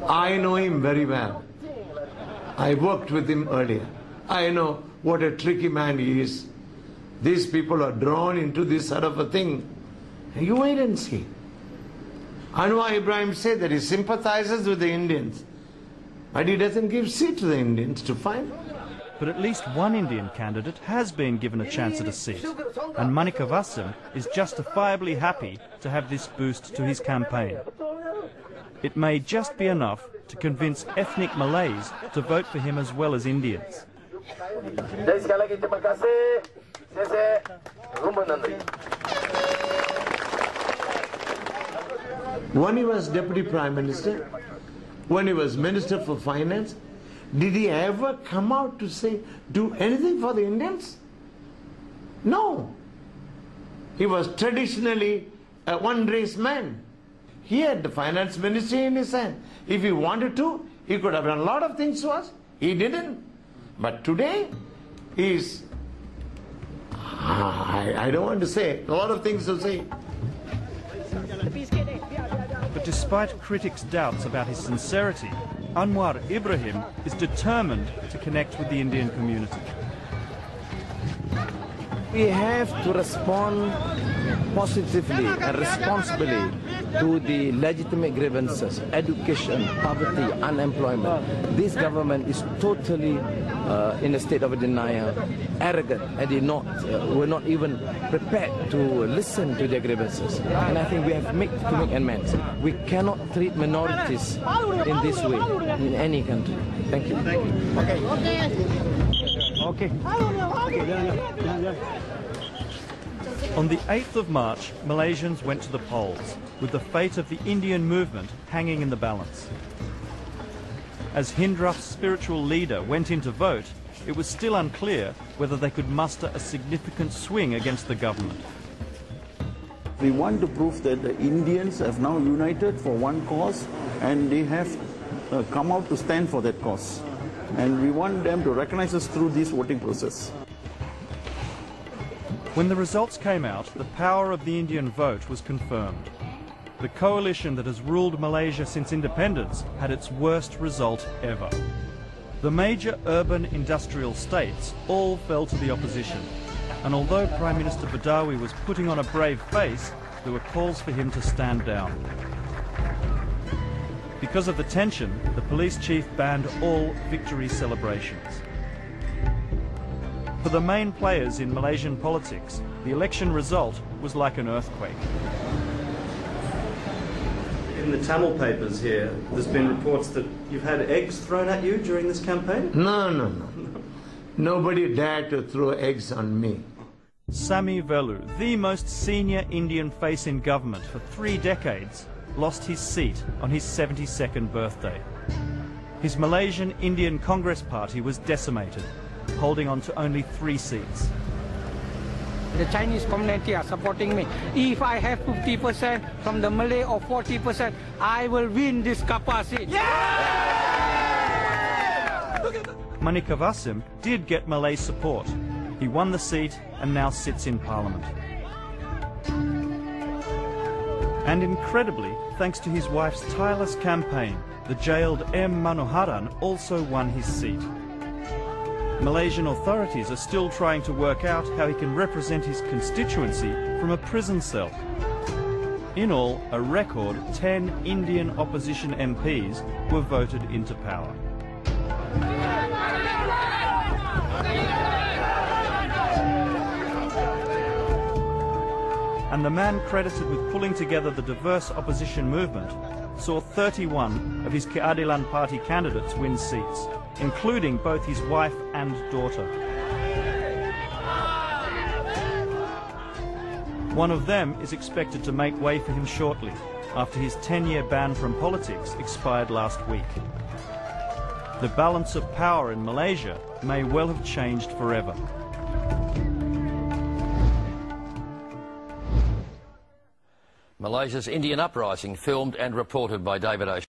I know him very well. I worked with him earlier. I know what a tricky man he is. These people are drawn into this sort of a thing. You wait and see. Anwar Ibrahim said that he sympathizes with the Indians, but he doesn't give seat to the Indians to find. But at least one Indian candidate has been given a chance at a seat, and Manika Vasim is justifiably happy to have this boost to his campaign. It may just be enough to convince ethnic Malays to vote for him as well as Indians. When he was Deputy Prime Minister, when he was Minister for Finance, did he ever come out to say, do anything for the Indians? No. He was traditionally a one-race man. He had the finance ministry in his hand. If he wanted to, he could have done a lot of things to us. He didn't. But today, he's, I don't want to say, a lot of things to say. But despite critics' doubts about his sincerity, Anwar Ibrahim is determined to connect with the Indian community. We have to respond positively and responsibly to the legitimate grievances, education, poverty, unemployment. This government is totally in a state of denial, arrogant, and were not even prepared to listen to their grievances. And I think we have to make amends. We cannot treat minorities in this way in any country. Thank you. Thank you. Okay. On the 8th of March, Malaysians went to the polls, with the fate of the Indian movement hanging in the balance. As Hindrath's spiritual leader went in to vote, it was still unclear whether they could muster a significant swing against the government. We want to prove that the Indians have now united for one cause, and they have come out to stand for that cause. And we want them to recognize us through this voting process. When the results came out, the power of the Indian vote was confirmed. The coalition that has ruled Malaysia since independence had its worst result ever. The major urban industrial states all fell to the opposition, and although Prime Minister Badawi was putting on a brave face, there were calls for him to stand down. Because of the tension, the police chief banned all victory celebrations. For the main players in Malaysian politics, the election result was like an earthquake. In the Tamil papers here, there's been reports that you've had eggs thrown at you during this campaign? No. Nobody dared to throw eggs on me. Sami Velu, the most senior Indian face in government for 3 decades, lost his seat on his 72nd birthday. His Malaysian Indian Congress Party was decimated, holding on to only 3 seats. The Chinese community are supporting me. If I have 50% from the Malay or 40%, I will win this Kapar seat. Yeah! Manika Vasim did get Malay support. He won the seat and now sits in Parliament. And incredibly, thanks to his wife's tireless campaign, the jailed M. Manoharan also won his seat. Malaysian authorities are still trying to work out how he can represent his constituency from a prison cell. In all, a record 10 Indian opposition MPs were voted into power. And the man credited with pulling together the diverse opposition movement saw 31 of his Keadilan Party candidates win seats, including both his wife and daughter. One of them is expected to make way for him shortly, after his 10-year ban from politics expired last week. The balance of power in Malaysia may well have changed forever. Malaysia's Indian uprising, filmed and reported by David O'Shea.